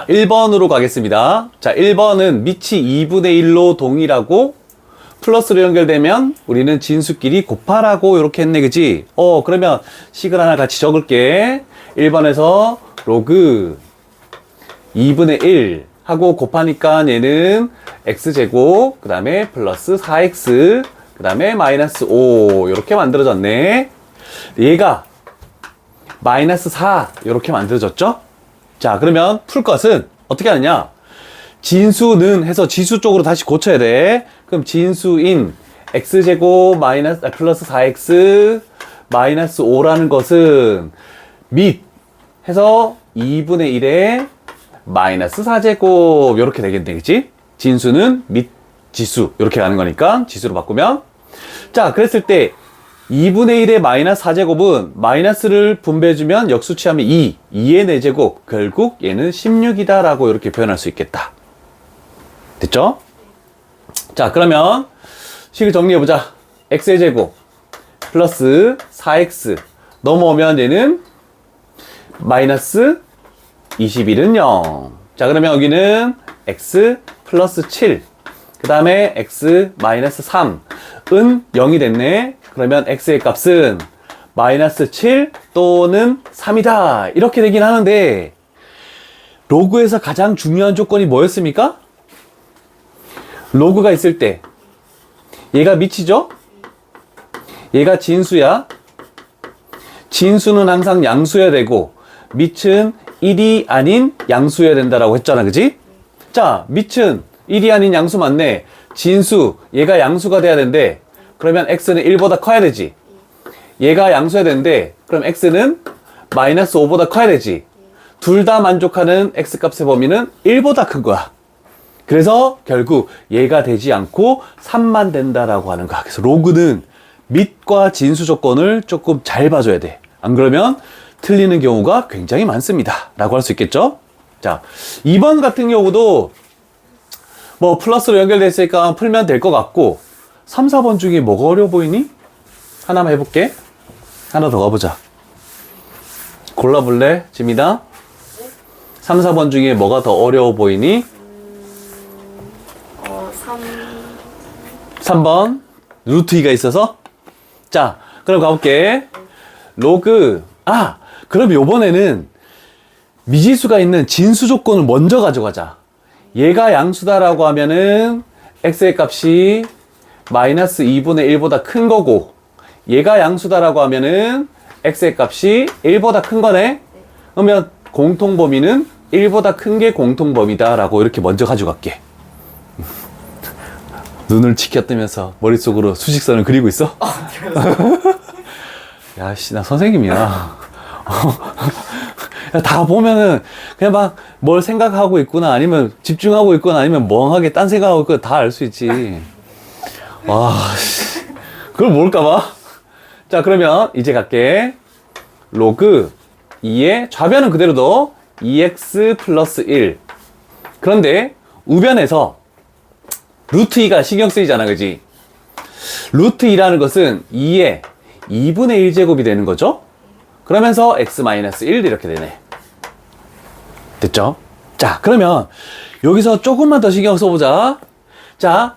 1번으로 가겠습니다. 자, 1번은 밑이 2분의 1로 동일하고 플러스로 연결되면 우리는 진수끼리 곱하라고 이렇게 했네, 그지? 그러면 식을 하나 같이 적을게. 1번에서 로그 2분의 1 하고 곱하니까 얘는 x제곱, 그 다음에 플러스 4x, 그 다음에 마이너스 5 이렇게 만들어졌네. 얘가 마이너스 4 이렇게 만들어졌죠? 자, 그러면 풀 것은 어떻게 하느냐? 진수는 해서 지수 쪽으로 다시 고쳐야 돼. 그럼 진수인 x제곱 플러스 4x 마이너스 5라는 것은 밑 해서 2분의 1에 마이너스 4제곱 이렇게 되겠네, 그치? 진수는 밑 지수 이렇게 가는 거니까 지수로 바꾸면, 자, 그랬을 때 2분의 1의 마이너스 4제곱은 마이너스를 분배해주면 역수치하면 2의 4제곱, 결국 얘는 16이다 라고 이렇게 표현할 수 있겠다. 됐죠? 자, 그러면 식을 정리해보자. x의 제곱 플러스 4x 넘어오면 얘는 마이너스 21은 0. 자, 그러면 여기는 x 플러스 7, 그 다음에 x 마이너스 3은 0이 됐네. 그러면 x의 값은 마이너스 7 또는 3이다 이렇게 되긴 하는데, 로그에서 가장 중요한 조건이 뭐였습니까? 로그가 있을 때 얘가 밑이죠? 얘가 진수야. 진수는 항상 양수여야 되고 밑은 1이 아닌 양수여야 된다라고 했잖아, 그지? 자, 밑은 1이 아닌 양수 맞네. 진수, 얘가 양수가 돼야 되는데 그러면 x는 1보다 커야 되지. 얘가 양수여야 되는데 그럼 x는 마이너스 5보다 커야 되지. 둘 다 만족하는 x값의 범위는 1보다 큰 거야. 그래서 결국 얘가 되지 않고 3만 된다라고 하는 거야. 그래서 로그는 밑과 진수 조건을 조금 잘 봐줘야 돼. 안 그러면 틀리는 경우가 굉장히 많습니다 라고 할 수 있겠죠. 자, 2번 같은 경우도 뭐 플러스로 연결되어 있으니까 풀면 될 것 같고, 3, 4번 중에 뭐가 어려워 보이니? 하나만 해볼게. 하나 더 가보자. 골라볼래? 지민아? 3, 4번 중에 뭐가 더 어려워 보이니? 3번 루트 2가 있어서? 자, 그럼 가볼게. 로그, 그럼 요번에는 미지수가 있는 진수 조건을 먼저 가져가자. 얘가 양수다라고 하면은 x의 값이 마이너스 2분의 1보다 큰 거고, 얘가 양수다라고 하면은 x의 값이 1보다 큰 거네. 그러면 공통범위는 1보다 큰 게 공통범위다 라고 이렇게 먼저 가져갈게. 눈을 치켜뜨면서 머릿속으로 수직선을 그리고 있어? 야, 씨, 나 선생님이야. 다 보면은 그냥 막 뭘 생각하고 있구나, 아니면 집중하고 있구나, 아니면 멍하게 딴 생각하고 있구나, 다 알 수 있지. 와, 그걸 모를까봐. 자, 그러면 이제 갈게. 로그 2의 좌변은 그대로 둬. 2x 플러스 1. 그런데 우변에서 루트 2가 신경 쓰이잖아, 그지? 루트 2라는 것은 2의 2분의 1제곱이 되는 거죠? 그러면서 x-1 이렇게 되네. 됐죠? 자, 그러면 여기서 조금만 더 신경 써보자. 자,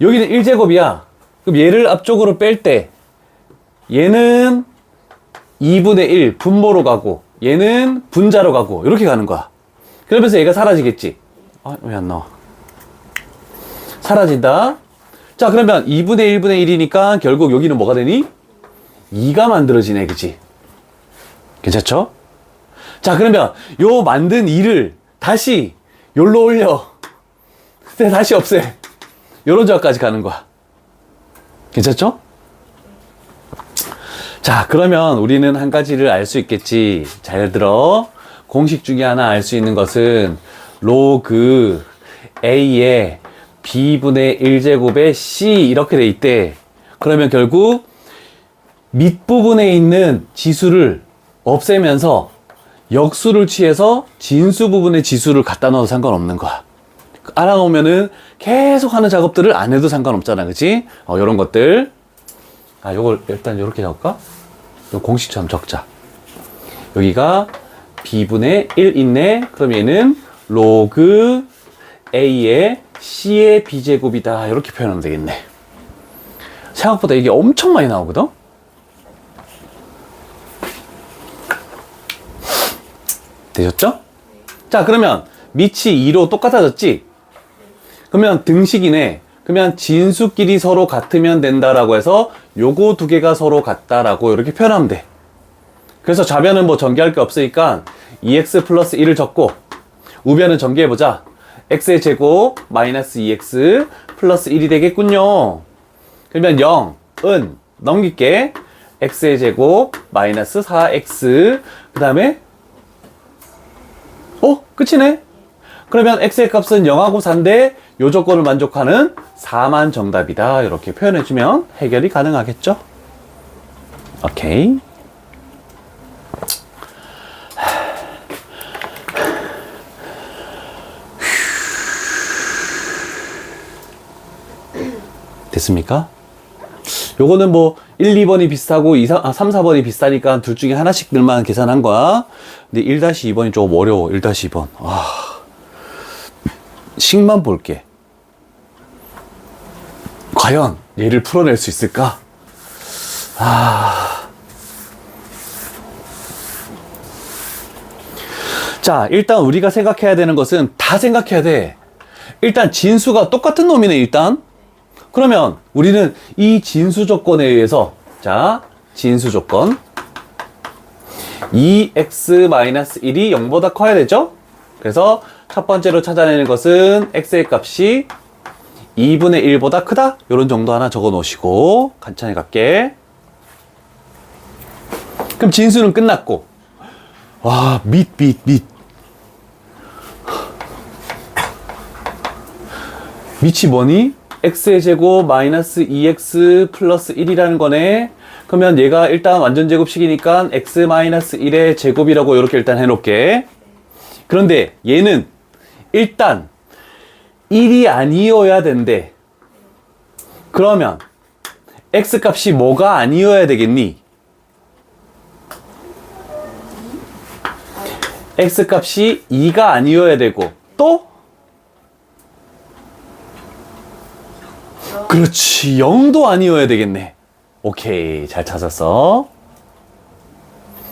여기는 1제곱이야. 그럼 얘를 앞쪽으로 뺄 때 얘는 2분의 1 분모로 가고 얘는 분자로 가고 이렇게 가는 거야. 그러면서 얘가 사라지겠지. 왜 안 나와? 사라진다. 자, 그러면 2분의 1분의 1이니까 결국 여기는 뭐가 되니? 2가 만들어지네, 그치? 괜찮죠? 자, 그러면 요 만든 2를 다시 요로 올려. 다시 없애. 요런 조합까지 가는 거야. 괜찮죠? 자, 그러면 우리는 한 가지를 알 수 있겠지. 잘 들어. 공식 중에 하나 알 수 있는 것은 로그 A의 B분의 1제곱에 C 이렇게 돼 있대. 그러면 결국 밑부분에 있는 지수를 없애면서 역수를 취해서 진수 부분의 지수를 갖다 넣어도 상관없는 거야. 알아놓으면은 계속 하는 작업들을 안 해도 상관없잖아, 그치? 요런 것들. 요걸 일단 요렇게 적을까? 요 공식처럼 적자. 여기가 b분의 1 있네. 그럼 얘는 로그 A의 C의 B제곱이다. 이렇게 표현하면 되겠네. 생각보다 이게 엄청 많이 나오거든? 되셨죠? 자, 그러면 밑이 2로 똑같아졌지? 그러면 등식이네. 그러면 진수끼리 서로 같으면 된다라고 해서 요거 두 개가 서로 같다라고 이렇게 표현하면 돼. 그래서 좌변은 뭐 전개할 게 없으니까 2x 플러스 1을 적고 우변은 전개해보자. x의 제곱 마이너스 2x 플러스 1이 되겠군요. 그러면 0은 넘길게. x의 제곱 마이너스 4x 그 다음에 끝이네. 그러면 x의 값은 0하고 4인데 요 조건을 만족하는 4만 정답이다. 이렇게 표현해주면 해결이 가능하겠죠? 오케이. 됐습니까? 요거는 뭐 1, 2번이 비슷하고 3, 4번이 비슷하니까 둘 중에 하나씩들만 계산한 거야. 근데 1-2번이 조금 어려워. 1-2번. 식만 볼게. 과연 얘를 풀어낼 수 있을까? 자, 일단 우리가 생각해야 되는 것은 다 생각해야 돼. 일단 진수가 똑같은 놈이네, 일단. 그러면 우리는 이 진수 조건에 의해서, 자, 진수 조건 2x-1이 0보다 커야 되죠? 그래서 첫 번째로 찾아내는 것은 x의 값이 2분의 1보다 크다? 이런 정도 하나 적어 놓으시고 간단히 갈게. 그럼 진수는 끝났고, 와, 밑. 밑이 뭐니? x의 제곱 마이너스 2x 플러스 1이라는 거네. 그러면 얘가 일단 완전 제곱식이니까 x 마이너스 1의 제곱이라고 이렇게 일단 해놓을게. 그런데 얘는 일단 1이 아니어야 된대. 그러면 x 값이 뭐가 아니어야 되겠니? x 값이 2가 아니어야 되고 또? 그렇지, 0도 아니어야 되겠네. 오케이, 잘 찾았어.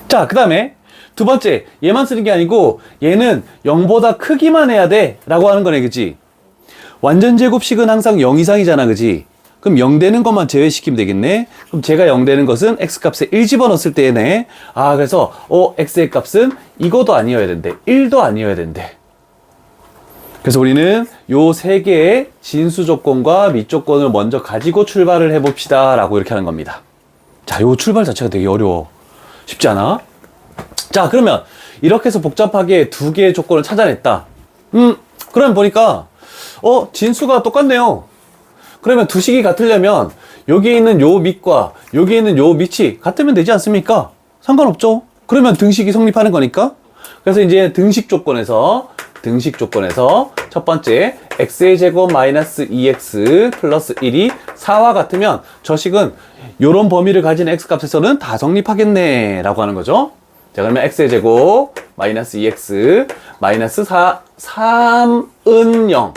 자, 그 다음에 두 번째, 얘만 쓰는 게 아니고 얘는 0보다 크기만 해야 돼 라고 하는 거네, 그치? 완전 제곱식은 항상 0 이상이잖아, 그치? 그럼 0 되는 것만 제외시키면 되겠네. 그럼 제가 0 되는 것은 x값에 1 집어넣었을 때네. 그래서 x의 값은 이거도 아니어야 된대, 1도 아니어야 된대. 그래서 우리는 요 세 개의 진수 조건과 밑 조건을 먼저 가지고 출발을 해봅시다 라고 이렇게 하는 겁니다. 자, 요 출발 자체가 되게 어려워. 쉽지 않아? 자, 그러면 이렇게 해서 복잡하게 두 개의 조건을 찾아냈다. 그러면 보니까 진수가 똑같네요. 그러면 두 식이 같으려면 여기에 있는 요 밑과 여기에 있는 요 밑이 같으면 되지 않습니까? 상관없죠. 그러면 등식이 성립하는 거니까. 그래서 이제 등식 조건에서 첫 번째 x의 제곱 마이너스 2x 플러스 1이 4와 같으면 저 식은 요런 범위를 가진 x값에서는 다 성립하겠네 라고 하는 거죠. 자, 그러면 x의 제곱 마이너스 2x 마이너스 3은 0.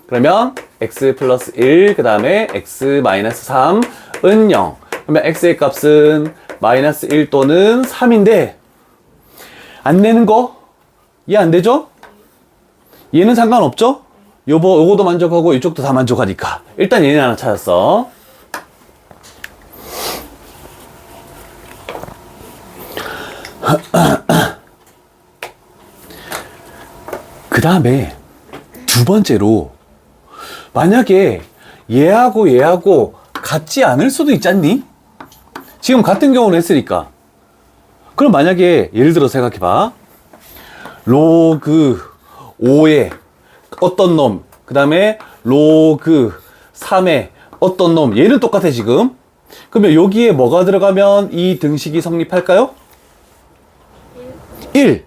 그러면 x 플러스 1 그 다음에 x 마이너스 3은 0. 그러면 x의 값은 마이너스 1 또는 3인데 안 내는 거 이해 안 되죠? 얘는 상관없죠? 요거도 만족하고 이쪽도 다 만족하니까 일단 얘는 하나 찾았어. 그 다음에 두 번째로 만약에 얘하고 같지 않을 수도 있잖니? 지금 같은 경우를 했으니까. 그럼 만약에 예를 들어 생각해봐. 로그 5의 어떤 놈, 그 다음에 로그 3의 어떤 놈, 얘는 똑같아 지금. 그러면 여기에 뭐가 들어가면 이 등식이 성립할까요? 1.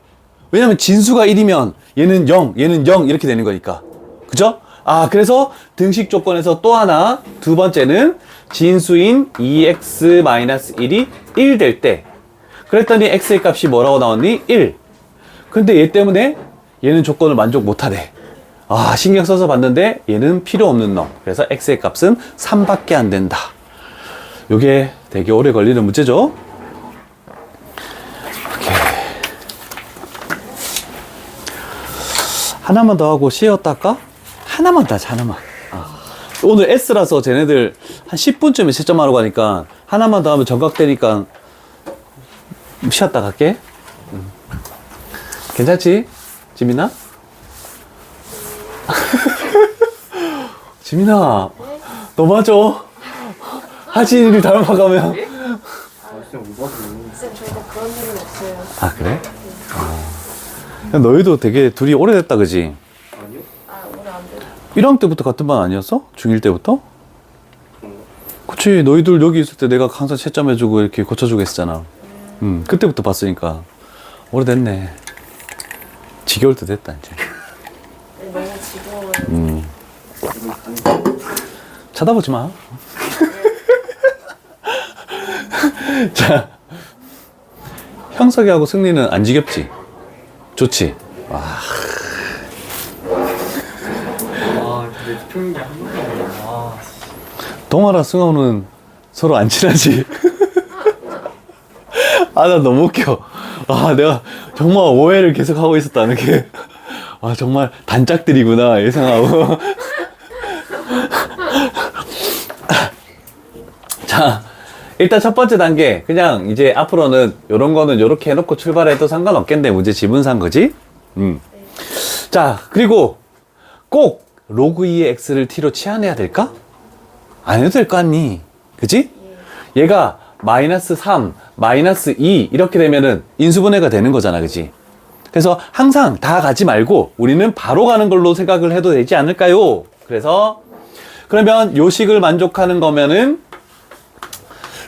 왜냐면 진수가 1이면 얘는 0, 얘는 0 이렇게 되는 거니까. 그죠? 그래서 등식 조건에서 또 하나, 두 번째는 진수인 2x-1이 1 될 때, 그랬더니 x의 값이 뭐라고 나왔니? 1. 근데 얘 때문에 얘는 조건을 만족 못하네. 아, 신경 써서 봤는데 얘는 필요 없는 놈. 그래서 x의 값은 3밖에 안 된다. 요게 되게 오래 걸리는 문제죠. 오케이. 하나만 더 하고 쉬었다 할까? 하나만 더 하자, 하나만. 오늘 S라서 쟤네들 한 10분쯤에 채점하러 가니까 하나만 더 하면 정각되니까 쉬었다 갈게. 괜찮지? 지민아? 지민아, 너 맞아? 하진이를 닮아가면. 쌤 저희가 그런 적은 없어요. 아, 그래? 야, 너희도 되게 둘이 오래됐다, 그지? 아 오늘 안 돼요. 1학년 때부터 같은 반 아니었어? 중1 때부터? 그치, 너희들 여기 있을 때 내가 항상 채점해주고 이렇게 고쳐주고 했잖아. 그때부터 봤으니까. 오래됐네. 지겨울 때 됐다, 이제. 너무 지겨워요. 쳐다보지 마. 자, 형석이하고 승리는 안 지겹지? 좋지? 와. 근데 표현이 한 번도 동아랑 승호는 서로 안 친하지? 아, 나 너무 웃겨. 아, 내가 정말 오해를 계속 하고 있었다는 게. 아, 정말 단짝들이구나, 예상하고. 자, 일단 첫 번째 단계. 그냥 이제 앞으로는 요런 거는 요렇게 해놓고 출발해도 상관없겠네. 문제 지문상, 그지? 자, 그리고 꼭 로그 2의 x를 t로 치환해야 될까? 안 해도 될 거 아니? 그지? 얘가 마이너스 3, 마이너스 2 이렇게 되면은 인수분해가 되는 거잖아, 그지? 그래서 항상 다 가지 말고 우리는 바로 가는 걸로 생각을 해도 되지 않을까요? 그래서 그러면 요 식을 만족하는 거면은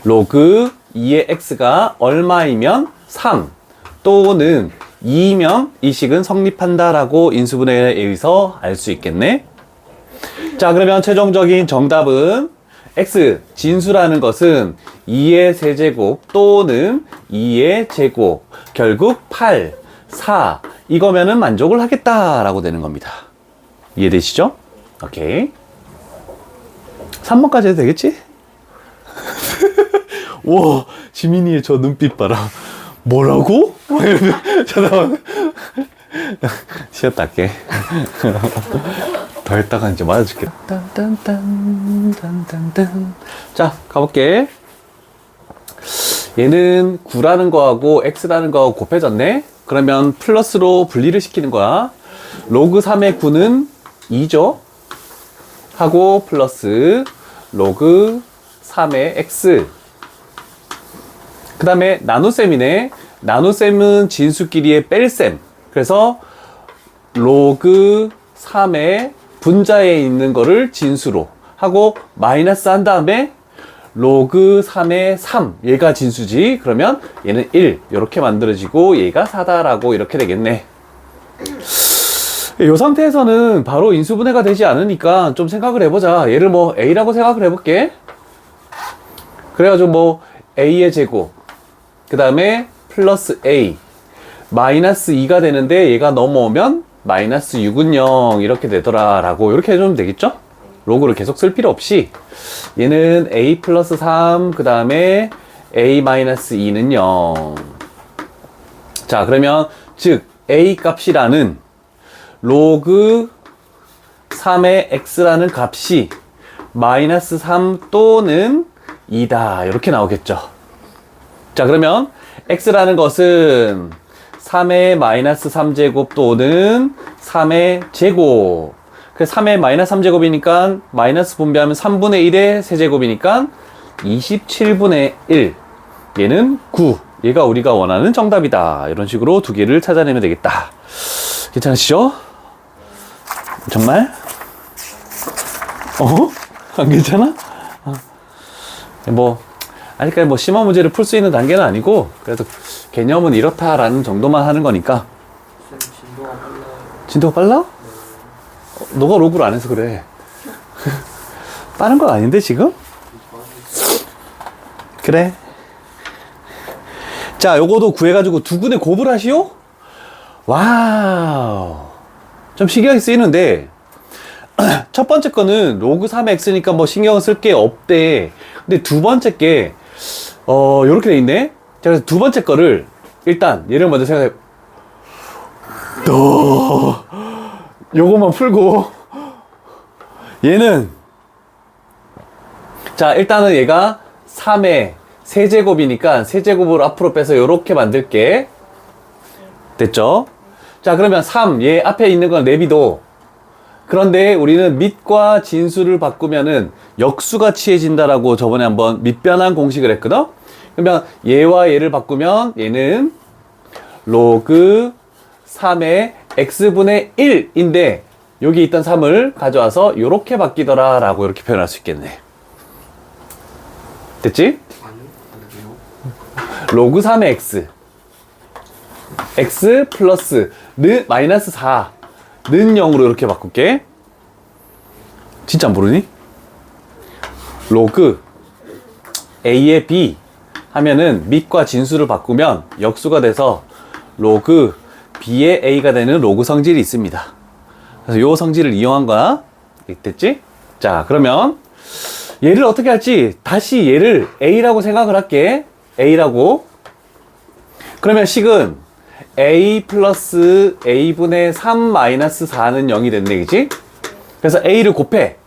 로그 2의 x가 얼마이면 3 또는 2이면 이 식은 성립한다라고 인수분해에 의해서 알 수 있겠네. 자, 그러면 최종적인 정답은 x 진수라는 것은 2의 세제곱 또는 2의 제곱 결국 8, 4 이거면은 만족을 하겠다라고 되는 겁니다. 이해되시죠? 오케이. 3번까지 해도 되겠지? 와, 지민이의 저 눈빛 봐라. 뭐라고? 잠깐만. 쉬었다 할게. 더 했다가 이제 맞아줄게. 딴딴딴. 자, 가볼게. 얘는 9라는 거하고 x라는 거하고 곱해졌네? 그러면 플러스로 분리를 시키는 거야. 로그 3의 9는 2죠? 하고 플러스 로그 3의 x. 그 다음에 나눗셈이네. 나눗셈은 진수끼리의 뺄셈. 그래서 로그 3의 분자에 있는 거를 진수로 하고 마이너스 한 다음에 로그 3의 3 얘가 진수지. 그러면 얘는 1 이렇게 만들어지고 얘가 4다라고 이렇게 되겠네. 이 상태에서는 바로 인수분해가 되지 않으니까 좀 생각을 해보자. 얘를 뭐 A라고 생각을 해볼게. 그래가지고 뭐 A의 제곱 그 다음에 플러스 A 마이너스 2가 되는데 얘가 넘어오면 마이너스 6은 0 이렇게 되더라 라고 이렇게 해주면 되겠죠? 로그를 계속 쓸 필요 없이 얘는 A 플러스 3 그 다음에 A 마이너스 2는 0. 자, 그러면 즉 A 값이라는 로그 3의 x라는 값이 마이너스 3 또는 2다 이렇게 나오겠죠. 자, 그러면 x라는 것은 3의 마이너스 3제곱 또는 3의 제곱. 그래서 3의 마이너스 3제곱이니까 마이너스 분배하면 3분의 1의 세제곱이니까 27분의 1. 얘는 9. 얘가 우리가 원하는 정답이다. 이런 식으로 두 개를 찾아내면 되겠다. 괜찮으시죠? 정말? 안 괜찮아? 뭐 아직까지 뭐 심화 문제를 풀 수 있는 단계는 아니고 그래도 개념은 이렇다라는 정도만 하는 거니까. 쌤 진도가 빨라요. 진도가 빨라? 너가 로그를 안 해서 그래. 빠른 건 아닌데 지금? 그래. 자, 요거도 구해가지고 두 군데 곱을 하시오? 와우. 좀 신경이 쓰이는데, 첫 번째 거는 로그 3의 x니까 뭐 신경 쓸 게 없대. 근데 두 번째 게, 요렇게 돼 있네? 자, 그래서 두 번째 거를, 일단, 얘를 먼저 생각해. 요것만 풀고, 얘는, 자, 일단은 얘가 3의 세제곱이니까 세제곱으로 앞으로 빼서 요렇게 만들게. 됐죠? 자, 그러면 3, 얘 앞에 있는 건 내비도. 그런데 우리는 밑과 진수를 바꾸면은 역수가 취해진다라고 저번에 한번 밑변환 공식을 했거든? 그러면 얘와 얘를 바꾸면 얘는 로그 3의 x분의 1인데 여기 있던 3을 가져와서 요렇게 바뀌더라 라고 이렇게 표현할 수 있겠네. 됐지? 아니, 아니요. 로그 3의 x x 플러스 마이너스 4는 0으로 이렇게 바꿀게. 진짜 안 모르니? 로그 a의 b 하면은 밑과 진수를 바꾸면 역수가 돼서 로그 b의 a가 되는 로그 성질이 있습니다. 그래서 요 성질을 이용한 거야. 됐지? 자, 그러면 얘를 어떻게 할지 다시 얘를 a라고 생각을 할게. a라고. 그러면 식은 a 플러스 a분의 3 마이너스 4는 0이 됐네, 그치? 그래서 a를 곱해.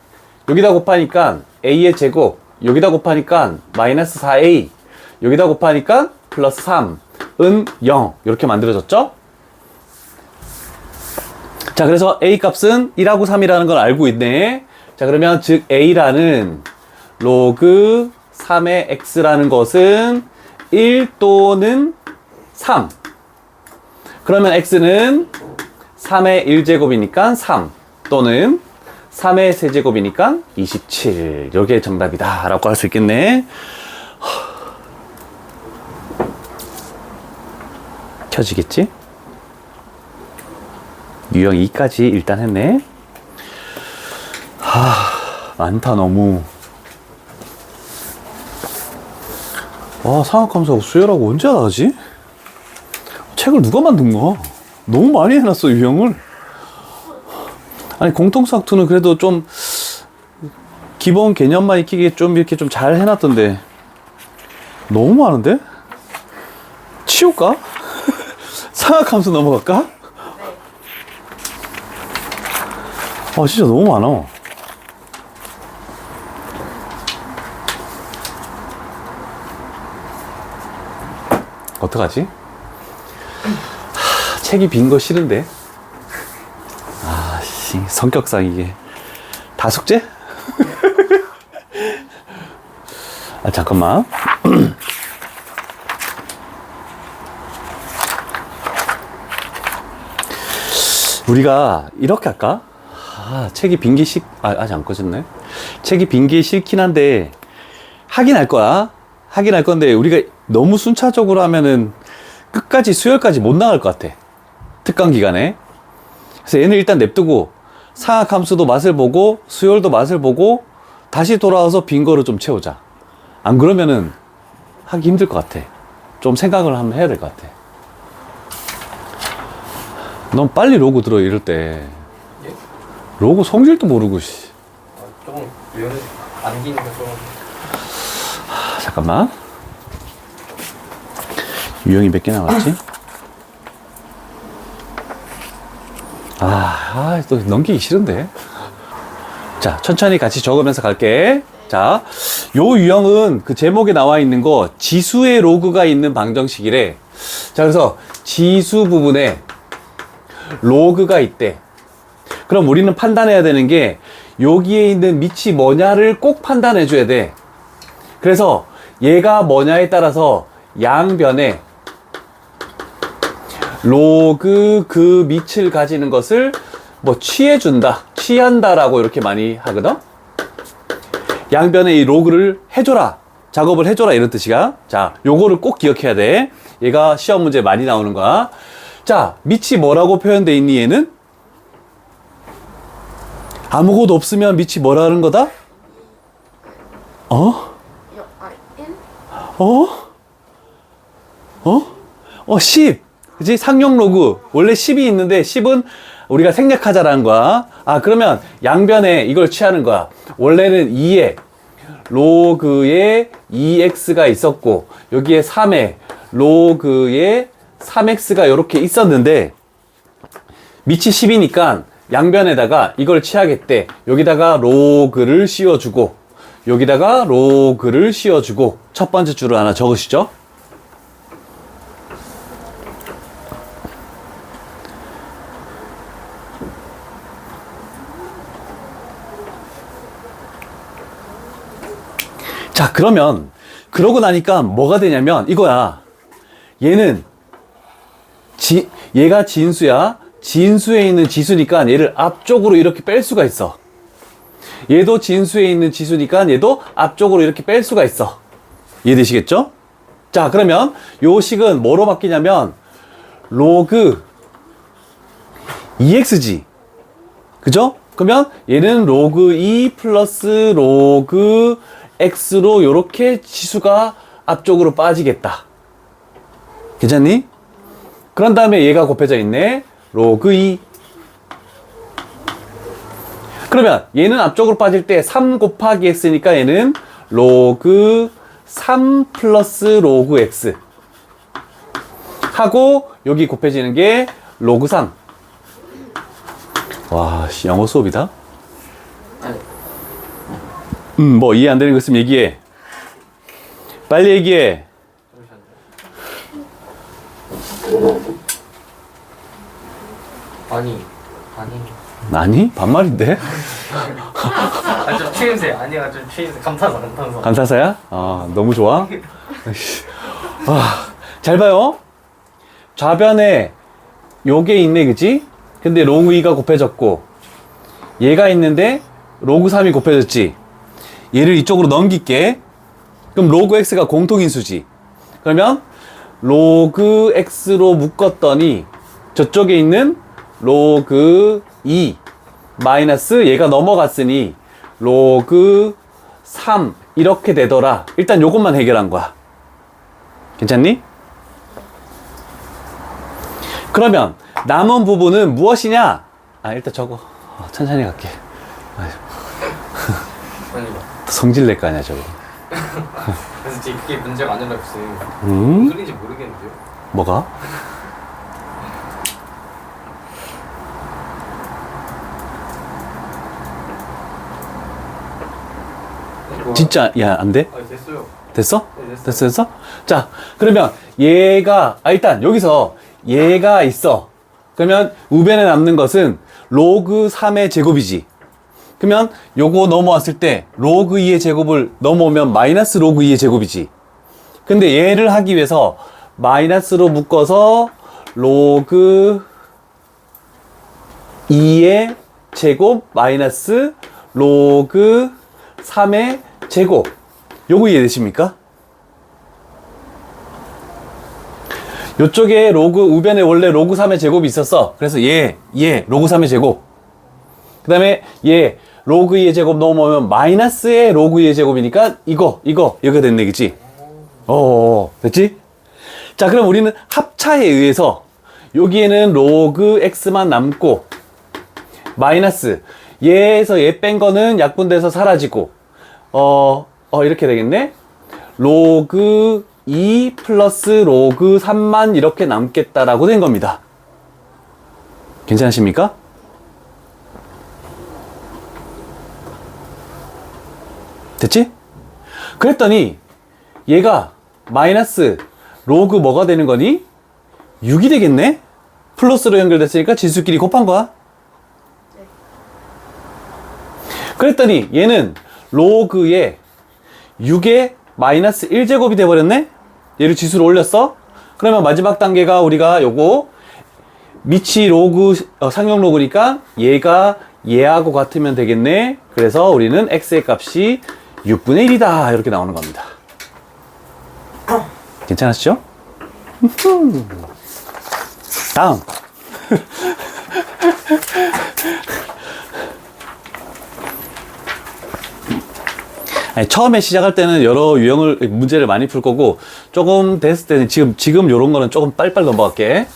여기다 곱하니까 a의 제곱, 여기다 곱하니까 마이너스 4a, 여기다 곱하니까 플러스 3은 0 이렇게 만들어졌죠? 자, 그래서 a 값은 1하고 3이라는 걸 알고 있네. 자, 그러면 즉 a라는 로그 3의 x라는 것은 1 또는 3. 그러면 x는 3의 1제곱이니까 3 또는 3의 세제곱이니까 27. 이게 정답이다 라고 할 수 있겠네. 켜지겠지? 유형 2까지 일단 했네. 많다 너무. 상학함수하고 수열하고 언제 하지? 책을 누가 만든 거야? 너무 많이 해놨어, 유형을. 아니, 공통수학2는 그래도 좀, 기본 개념만 익히게 좀 이렇게 좀 잘 해놨던데. 너무 많은데? 치울까? 상학함수 넘어갈까? 진짜 너무 많아. 어떡하지? 책이 빈 거 싫은데. 성격상 이게 다 숙제? 잠깐만. 우리가 이렇게 할까? 책이 빈 게 아직 안 꺼졌네. 책이 빈 게 싫긴 한데 하긴 할 거야. 하긴 할 건데 우리가 너무 순차적으로 하면은 끝까지 수열까지 못 나갈 것 같아. 특강 기간에. 그래서 얘는 일단 냅두고 상학함수도 맛을 보고 수열도 맛을 보고 다시 돌아와서 빈 거를 좀 채우자. 안 그러면은 하기 힘들 것 같아. 좀 생각을 한번 해야 될 것 같아. 넌 빨리 로그 들어 이럴 때. 예? 로그 성질도 모르고 씨. 조금 유형을 안기니까 좀. 잠깐만. 유형이 몇 개 남았지? 또 넘기기 싫은데. 자, 천천히 같이 적으면서 갈게. 자, 요 유형은 그 제목에 나와 있는 거 지수의 로그가 있는 방정식이래. 자, 그래서 지수 부분에 로그가 있대. 그럼 우리는 판단해야 되는 게 여기에 있는 밑이 뭐냐를 꼭 판단해 줘야 돼. 그래서 얘가 뭐냐에 따라서 양변에 로그 그 밑을 가지는 것을 뭐 취해준다, 취한다라고 이렇게 많이 하거든. 양변에 이 로그를 해줘라, 작업을 해줘라 이런 뜻이야. 자, 요거를 꼭 기억해야 돼. 얘가 시험 문제 많이 나오는 거야. 자, 밑이 뭐라고 표현돼 있니? 얘는 아무것도 없으면 밑이 뭐라는 거다? 1? 10. 그치? 상용 로그. 원래 10이 있는데 10은 우리가 생략하자라는 거야. 아, 그러면 양변에 이걸 취하는 거야. 원래는 2에 로그에 2x가 있었고, 여기에 3에 로그에 3x가 이렇게 있었는데, 밑이 10이니까 양변에다가 이걸 취하겠대. 여기다가 로그를 씌워주고, 여기다가 로그를 씌워주고, 첫 번째 줄을 하나 적으시죠. 자, 그러면 그러고 나니까 뭐가 되냐면 이거야. 얘는 얘가 진수야. 진수에 있는 지수니까 얘를 앞쪽으로 이렇게 뺄 수가 있어. 얘도 진수에 있는 지수니까 얘도 앞쪽으로 이렇게 뺄 수가 있어. 이해되시겠죠? 자, 그러면 요 식은 뭐로 바뀌냐면 로그 2xg. 그죠? 그러면 얘는 로그 2 플러스 로그 x로 요렇게 지수가 앞쪽으로 빠지겠다. 괜찮니? 그런 다음에 얘가 곱해져 있네. 로그 2. 그러면 얘는 앞쪽으로 빠질 때 3 곱하기 x니까 얘는 로그 3 플러스 로그 x 하고 여기 곱해지는 게 로그 3. 와, 영어 수업이다. 뭐 이해 안 되는 거 있으면 얘기해. 빨리 얘기해. 아니. 아니? 반말인데? 아, 좀 추임새. 아니가 좀 추임새. 감탄사. 감사사야? 아, 너무 좋아. 아, 잘 봐요. 좌변에 요게 있네, 그치? 근데 로그 2가 곱해졌고, 얘가 있는데 로그 3이 곱해졌지. 얘를 이쪽으로 넘길게. 그럼 로그 x가 공통인수지. 그러면 로그 x로 묶었더니 저쪽에 있는 로그 2 마이너스 얘가 넘어갔으니 로그 3 이렇게 되더라. 일단 요것만 해결한 거야. 괜찮니? 그러면 남은 부분은 무엇이냐? 아, 일단 저거 천천히 갈게. 성질 낼 거 아니야 저거. 그래서 지금 그게 문제가 아니라 글쎄. 음? 무슨 소리인지 모르겠는데요. 뭐가? 진짜 야 안 돼? 아, 됐어요. 됐어? 네, 됐어요. 됐어? 자, 그러면 얘가 일단 여기서 얘가 있어. 그러면 우변에 남는 것은 로그 3의 제곱이지. 그러면 요거 넘어왔을 때 로그 2의 제곱을 넘어오면 마이너스 로그 2의 제곱이지. 근데 얘를 하기 위해서 마이너스로 묶어서 로그 2의 제곱 마이너스 로그 3의 제곱. 요거 이해되십니까? 요쪽에 로그 우변에 원래 로그 3의 제곱이 있었어. 그래서 얘 로그 3의 제곱. 그 다음에 얘 로그 2의 제곱 넘어오면 마이너스의 로그 2의 제곱이니까 이거 됐네, 그치? 됐지? 자, 그럼 우리는 합차에 의해서 여기에는 로그 x만 남고 마이너스 얘에서 얘 뺀 거는 약분돼서 사라지고 이렇게 되겠네. 로그 2 플러스 로그 3만 이렇게 남겠다라고 된 겁니다. 괜찮으십니까? 됐지? 그랬더니 얘가 마이너스 로그 뭐가 되는 거니? 6이 되겠네? 플러스로 연결됐으니까 지수끼리 곱한 거야. 그랬더니 얘는 로그에 6에 마이너스 1제곱이 돼버렸네? 얘를 지수로 올렸어? 그러면 마지막 단계가 우리가 요거 밑이 로그, 상용 로그니까 얘가 얘하고 같으면 되겠네? 그래서 우리는 x의 값이 6분의 1이다. 이렇게 나오는 겁니다. 괜찮으시죠? 다음. 아니, 처음에 시작할 때는 여러 유형을 문제를 많이 풀 거고 조금 됐을 때는 지금 요런 거는 조금 빨리빨리 넘어갈게.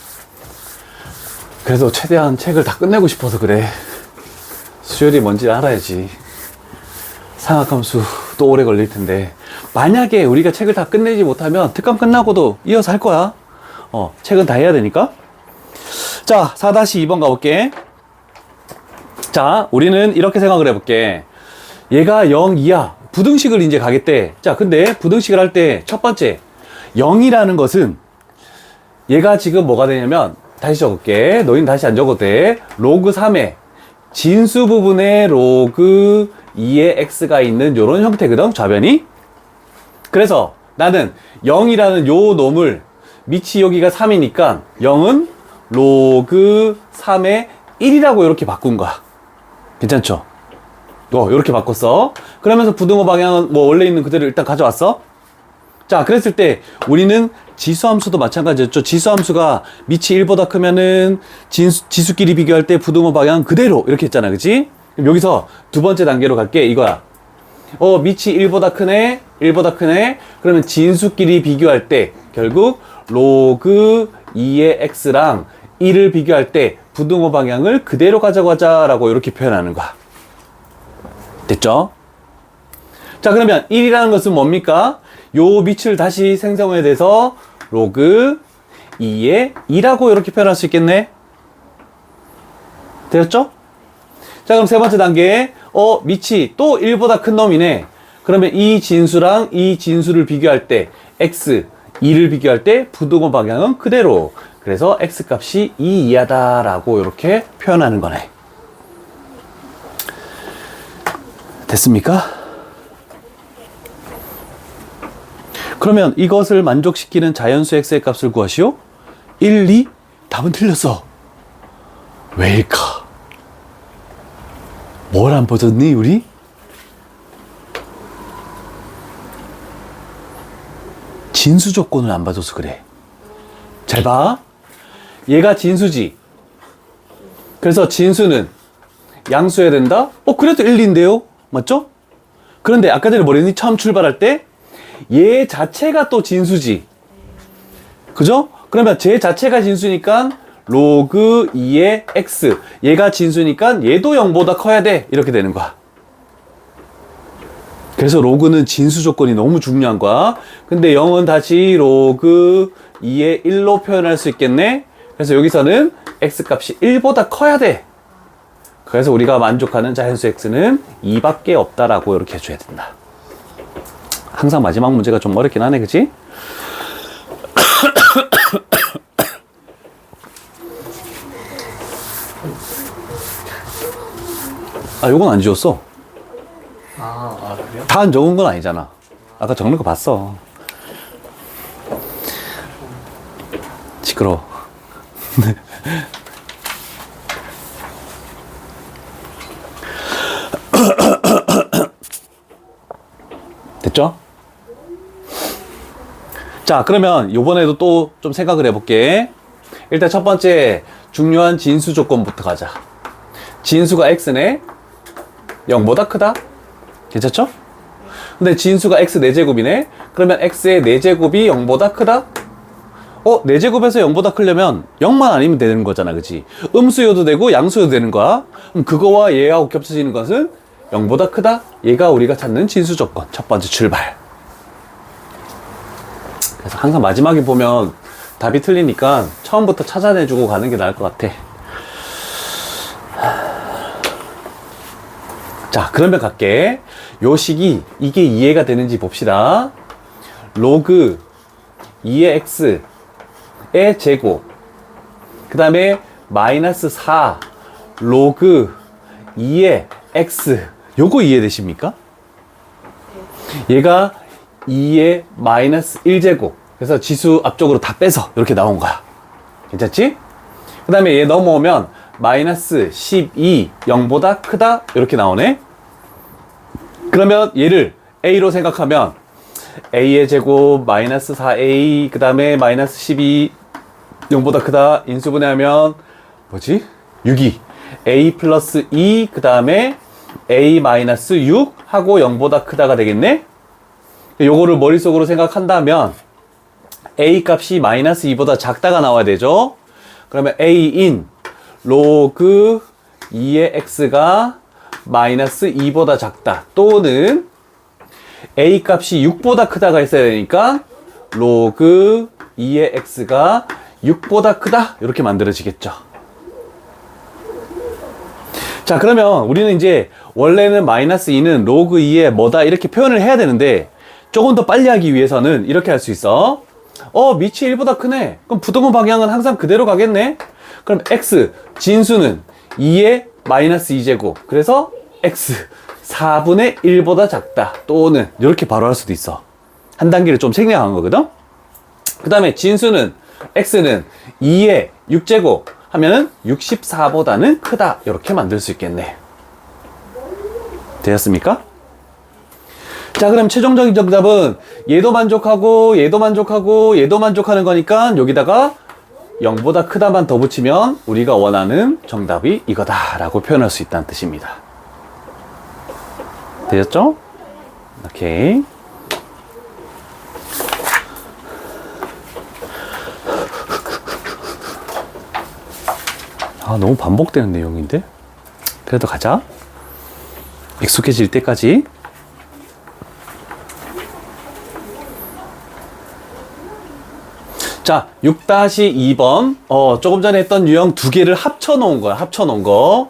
그래도 최대한 책을 다 끝내고 싶어서 그래. 수열이 뭔지 알아야지. 상학함수 또 오래 걸릴 텐데, 만약에 우리가 책을 다 끝내지 못하면 특강 끝나고도 이어서 할 거야. 책은 다 해야 되니까. 자, 4-2번 가볼게. 자, 우리는 이렇게 생각을 해볼게. 얘가 0, 2야. 부등식을 이제 가겠대. 자, 근데 부등식을 할 때 첫 번째 0이라는 것은 얘가 지금 뭐가 되냐면, 다시 적을게. 너희는 다시 안 적어도 돼. 로그 3에 진수 부분에 로그 2의 x가 있는 요런 형태거든, 좌변이. 그래서 나는 0이라는 요 놈을 밑이 여기가 3이니까 0은 로그 3의 1이라고 이렇게 바꾼 거야. 괜찮죠? 이렇게 바꿨어. 그러면서 부등호 방향은 뭐 원래 있는 그대로 일단 가져왔어. 자, 그랬을 때 우리는 지수함수도 마찬가지였죠. 지수함수가 밑이 1보다 크면은 지수끼리 비교할 때 부등호 방향은 그대로 이렇게 했잖아. 그치? 그럼 여기서 두 번째 단계로 갈게. 이거야. 밑이 1보다 크네. 1보다 크네. 그러면 진수끼리 비교할 때 결국 로그 2의 x랑 1을 비교할 때 부등호 방향을 그대로 가져가자라고 이렇게 표현하는 거야. 됐죠? 자, 그러면 1이라는 것은 뭡니까? 요 밑을 다시 생성해야 돼서 로그 2의 2라고 이렇게 표현할 수 있겠네? 되었죠? 자, 그럼 세 번째 단계. 밑이 또 1보다 큰 놈이네. 그러면 이 진수랑 이 진수를 비교할 때 x, 2를 비교할 때 부등호 방향은 그대로. 그래서 x 값이 2 이하다라고 이렇게 표현하는 거네. 됐습니까? 그러면 이것을 만족시키는 자연수 x의 값을 구하시오. 1, 2? 답은 틀렸어. 왜일까? 뭘 안 봐줬니, 우리? 진수 조건을 안 봐줘서 그래. 잘 봐. 얘가 진수지. 그래서 진수는 양수해야 된다? 그래도 1, 2인데요? 맞죠? 그런데 아까 전에 뭐랬니? 처음 출발할 때? 얘 자체가 또 진수지. 그죠? 그러면 쟤 자체가 진수니까 로그 2의 x. 얘가 진수니까 얘도 0보다 커야 돼. 이렇게 되는 거야. 그래서 로그는 진수 조건이 너무 중요한 거야. 근데 0은 다시 로그 2의 1로 표현할 수 있겠네. 그래서 여기서는 x 값이 1보다 커야 돼. 그래서 우리가 만족하는 자연수 x는 2밖에 없다라고 이렇게 해줘야 된다. 항상 마지막 문제가 좀 어렵긴 하네, 그치? 요건 안 지웠어. 그래요? 다 안 적은 건 아니잖아. 아까 적는 거 봤어. 시끄러워. 됐죠? 자, 그러면 요번에도 또 좀 생각을 해볼게. 일단 첫 번째 중요한 진수 조건부터 가자. 진수가 x네. 0보다 크다. 괜찮죠? 근데 진수가 x 4제곱이네. 그러면 x의 4제곱이 0보다 크다. 4제곱에서 0보다 크려면 0만 아니면 되는 거잖아, 그치? 음수여도 되고 양수여도 되는 거야. 그럼 그거와 얘하고 겹쳐지는 것은 0보다 크다. 얘가 우리가 찾는 진수 조건. 첫 번째 출발. 그래서 항상 마지막에 보면 답이 틀리니까 처음부터 찾아내주고 가는 게 나을 것 같아. 자, 그러면 갈게. 요 식이 이게 이해가 되는지 봅시다. 로그 2의 x의 제곱, 그 다음에 마이너스 4 로그 2의 x. 요거 이해되십니까? 얘가 2의 마이너스 1제곱. 그래서 지수 앞쪽으로 다 빼서 이렇게 나온 거야. 괜찮지? 그 다음에 얘 넘어오면 마이너스 12, 0보다 크다. 이렇게 나오네. 그러면 얘를 a로 생각하면 a의 제곱 마이너스 4a 그 다음에 마이너스 12 0보다 크다. 인수분해하면 뭐지? 6이 a 플러스 2 그 다음에 a 마이너스 6 하고 0보다 크다가 되겠네. 요거를 머릿속으로 생각한다면 a 값이 마이너스 2보다 작다가 나와야 되죠. 그러면 a인 로그 2의 x가 마이너스 2보다 작다. 또는 a 값이 6보다 크다가 있어야 되니까 로그 2의 x가 6보다 크다. 이렇게 만들어지겠죠. 자, 그러면 우리는 이제 원래는 마이너스 2는 로그 2의 뭐다 이렇게 표현을 해야 되는데 조금 더 빨리 하기 위해서는 이렇게 할 수 있어. 밑이 1보다 크네. 그럼 부등호 방향은 항상 그대로 가겠네. 그럼 x 진수는 2의 마이너스 2제곱. 그래서 x 4분의 1보다 작다. 또는 이렇게 바로 할 수도 있어. 한 단계를 좀 생략한 거거든. 그 다음에 진수는 x는 2의 6제곱 하면은 64보다는 크다. 이렇게 만들 수 있겠네. 되었습니까? 자, 그럼 최종적인 정답은 얘도 만족하고 얘도 만족하고 얘도 만족하는 거니까 여기다가 0보다 크다만 더 붙이면 우리가 원하는 정답이 이거다 라고 표현할 수 있다는 뜻입니다. 되셨죠? 오케이. 너무 반복되는 내용인데? 그래도 가자. 익숙해질 때까지. 자, 6-2번. 조금 전에 했던 유형 두 개를 합쳐 놓은 거야. 합쳐 놓은 거.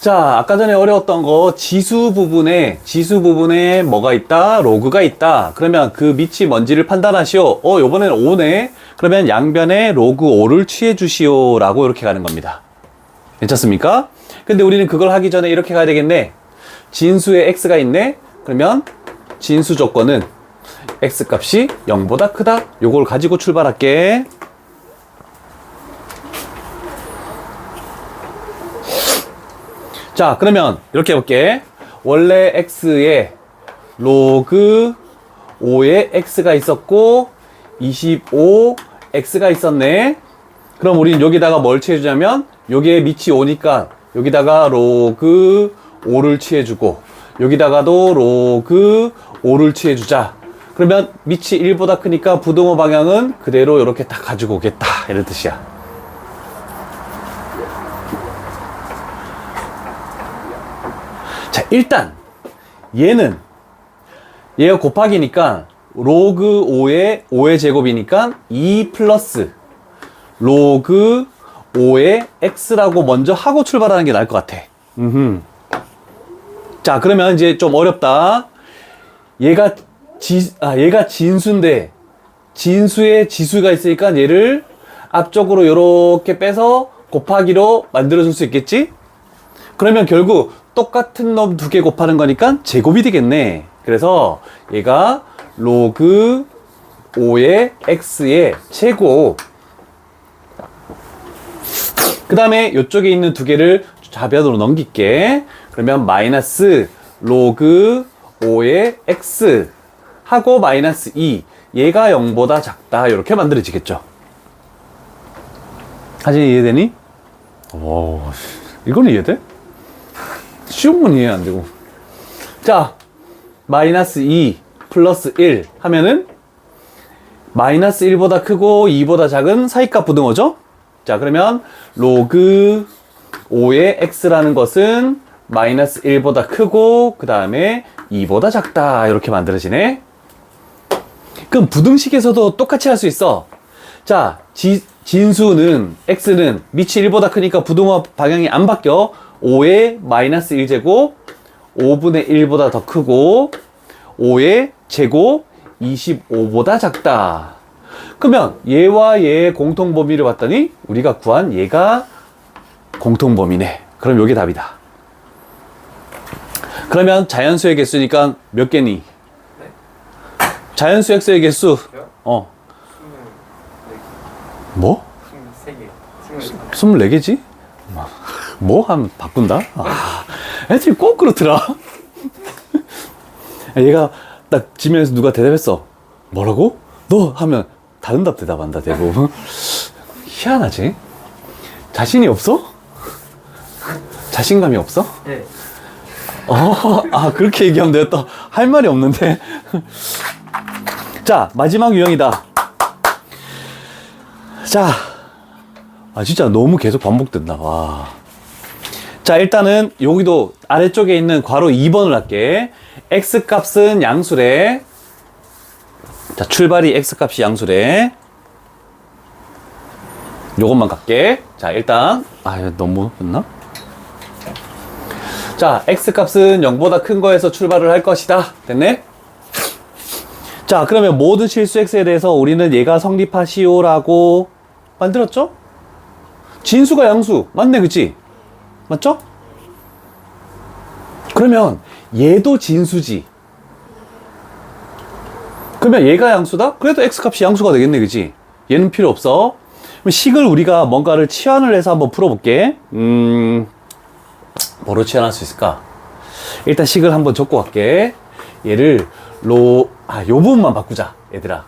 자, 아까 전에 어려웠던 거 지수 부분에 뭐가 있다? 로그가 있다. 그러면 그 밑이 뭔지를 판단하시오. 요번엔 5네. 그러면 양변에 로그 5를 취해 주시오. 라고 이렇게 가는 겁니다. 괜찮습니까? 근데 우리는 그걸 하기 전에 이렇게 가야 되겠네. 진수에 x가 있네. 그러면 진수 조건은 x 값이 0보다 크다. 요걸 가지고 출발할게. 자, 그러면 이렇게 해볼게. 원래 x에 로그 5에 x가 있었고 25x가 있었네. 그럼 우린 여기다가 뭘 취해주냐면 여기에 밑이 5니까 여기다가 로그 5를 취해주고 여기다가도 로그 5를 취해주자. 그러면 밑이 1보다 크니까 부등호 방향은 그대로 이렇게 딱 가지고 오겠다. 이런 뜻이야. 자, 일단 얘가 곱하기니까 로그 5의 제곱이니까 2 플러스 로그 5의 x라고 먼저 하고 출발하는 게 나을 것 같아. 자, 그러면 이제 좀 어렵다. 얘가 진수인데 진수에 지수가 있으니까 얘를 앞쪽으로 이렇게 빼서 곱하기로 만들어줄 수 있겠지? 그러면 결국 똑같은 놈 두 개 곱하는 거니까 제곱이 되겠네. 그래서 얘가 로그 5의 x의 제곱. 그 다음에 이쪽에 있는 두 개를 좌변으로 넘길게. 그러면 마이너스 로그 5의 x 하고 마이너스 2. 얘가 0보다 작다. 이렇게 만들어지겠죠. 사진 이해되니? 오, 이건 이해돼? 쉬운 건 이해 안 되고. 자, 마이너스 2 플러스 1 하면은 마이너스 1보다 크고 2보다 작은 사이값 부등호죠? 자, 그러면 로그 5의 x라는 것은 마이너스 1보다 크고 그 다음에 2보다 작다. 이렇게 만들어지네. 그럼 부등식에서도 똑같이 할 수 있어. 자, 진수는 x는 밑이 1보다 크니까 부등호 방향이 안 바뀌어. 5의 마이너스 1제곱 5분의 1보다 더 크고 5의 제곱 25보다 작다. 그러면 얘와 얘의 공통범위를 봤더니 우리가 구한 얘가 공통범위네. 그럼 요게 답이다. 그러면 자연수의 개수니까 몇 개니? 네? 자연수 x의 개수. 뭐? 23개. 24개지? 뭐? 하면 바꾼다? 애들이 꼭 그렇더라. 얘가 딱 지면에서 누가 대답했어. 뭐라고? 너? 하면 다른 답 대답한다, 대부분. 희한하지? 자신이 없어? 자신감이 없어? 네. 그렇게 얘기하면 내가 또 할 말이 없는데. 자, 마지막 유형이다. 자, 아, 진짜 너무 계속 반복된다. 와. 자, 일단은 여기도 아래쪽에 있는 괄호 2번을 할게. x 값은 양수래. 자, 출발이 x 값이 양수래. 요것만 갈게. 자, 일단 이거 너무 높였나? 자, x 값은 0보다 큰 거에서 출발을 할 것이다. 됐네? 자, 그러면 모든 실수 x에 대해서 우리는 얘가 성립하시오라고 만들었죠? 진수가 양수. 맞네, 그치? 맞죠? 그러면 얘도 진수지. 그러면 얘가 양수다? 그래도 x값이 양수가 되겠네, 그치? 얘는 필요 없어. 그럼 식을 우리가 뭔가를 치환을 해서 한번 풀어볼게. 뭐로 치환할 수 있을까? 일단 식을 한번 적고 갈게. 얘를 요 부분만 바꾸자, 얘들아.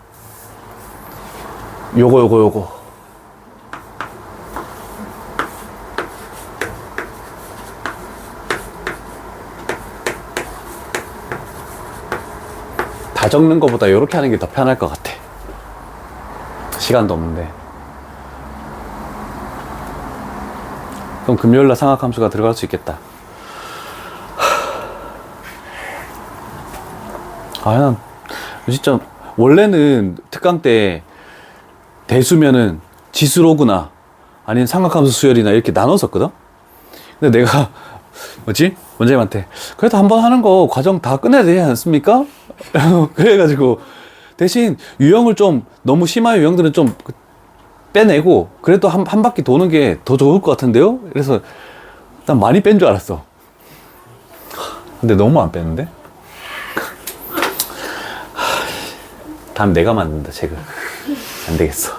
요거. 다 적는 것보다 이렇게 하는 게 더 편할 것 같아. 시간도 없는데. 그럼 금요일날 삼각함수가 들어갈 수 있겠다. 난 진짜 원래는 특강 때 대수면은 지수로구나 아니면 삼각함수 수열이나 이렇게 나눴었거든. 근데 내가 원장님한테 그래도 한번 하는 거 과정 다 끝내야 되지 않습니까? 그래가지고 대신 유형을 좀 너무 심한 유형들은 좀 빼내고 그래도 한 바퀴 도는 게 더 좋을 것 같은데요? 그래서 난 많이 뺀 줄 알았어. 근데 너무 안 뺐는데? 다음 내가 만든다, 책을. 안 되겠어.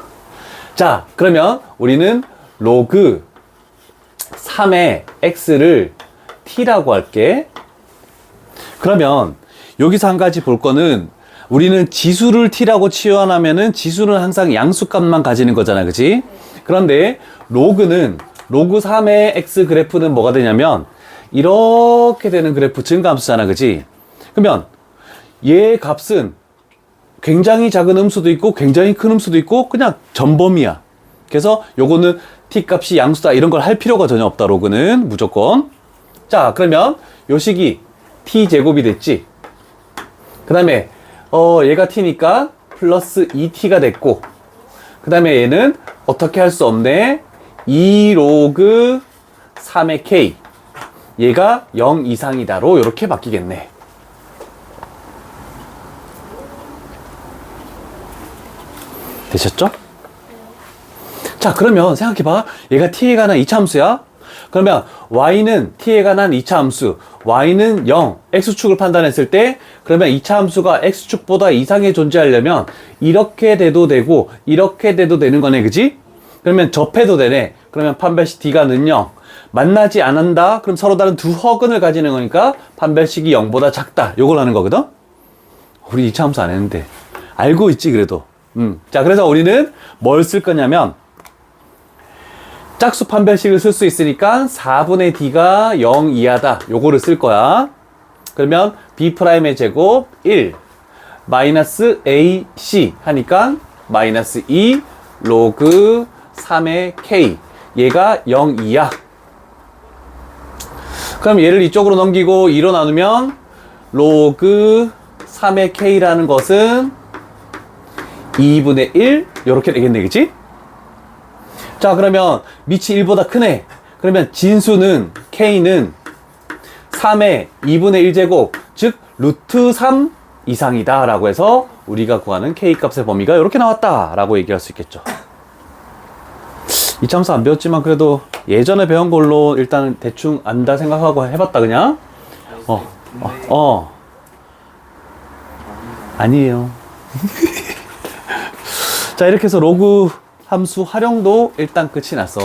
자, 그러면 우리는 로그 3의 x를 t라고 할게. 그러면 여기서 한 가지 볼 거는 우리는 지수를 t라고 치환하면은 지수는 항상 양수값만 가지는 거잖아, 그치? 그런데 로그 3의 x 그래프는 뭐가 되냐면 이렇게 되는 그래프 증가함수잖아, 그치? 그러면 얘 값은 굉장히 작은 음수도 있고 굉장히 큰 음수도 있고 그냥 전범위야. 그래서 요거는 t 값이 양수다 이런 걸 할 필요가 전혀 없다, 로그는 무조건. 자, 그러면 요 식이 t 제곱이 됐지. 그 다음에 얘가 t니까 플러스 2t가 됐고, 그 다음에 얘는 어떻게 할 수 없네. 2 로그 3의 k, 얘가 0 이상이다로 이렇게 바뀌겠네. 되셨죠? 자, 그러면 생각해봐. 얘가 t에 관한 2차 함수야. 그러면 y는 t에 관한 2차 함수, y는 0, x축을 판단했을 때 그러면 2차 함수가 x축보다 이상에 존재하려면 이렇게 돼도 되고 이렇게 돼도 되는 거네, 그지? 그러면 접해도 되네. 그러면 판별식 d가 는 0. 만나지 않는다. 그럼 서로 다른 두 허근을 가지는 거니까 판별식이 0보다 작다. 요걸 하는 거거든? 우리 2차 함수 안 했는데. 알고 있지, 그래도. 자, 그래서 우리는 뭘 쓸 거냐면 짝수 판별식을 쓸 수 있으니까 4분의 d가 0 이하다. 요거를 쓸 거야. 그러면 b'의 제곱 1 마이너스 ac 하니까 마이너스 2 로그 3의 k, 얘가 0 이하. 그럼 얘를 이쪽으로 넘기고 2로 나누면 로그 3의 k라는 것은 2분의 1 요렇게 되겠네, 그치? 자, 그러면 밑이 1보다 크네. 그러면 진수는 k는 3의 2분의 1제곱, 즉 루트 3 이상이다 라고 해서 우리가 구하는 k 값의 범위가 이렇게 나왔다 라고 얘기할 수 있겠죠. 이 참수 안 배웠지만 그래도 예전에 배운 걸로 일단 대충 안다 생각하고 해봤다, 그냥. 아니에요. 자, 이렇게 해서 로그 함수 활용도 일단 끝이 났어.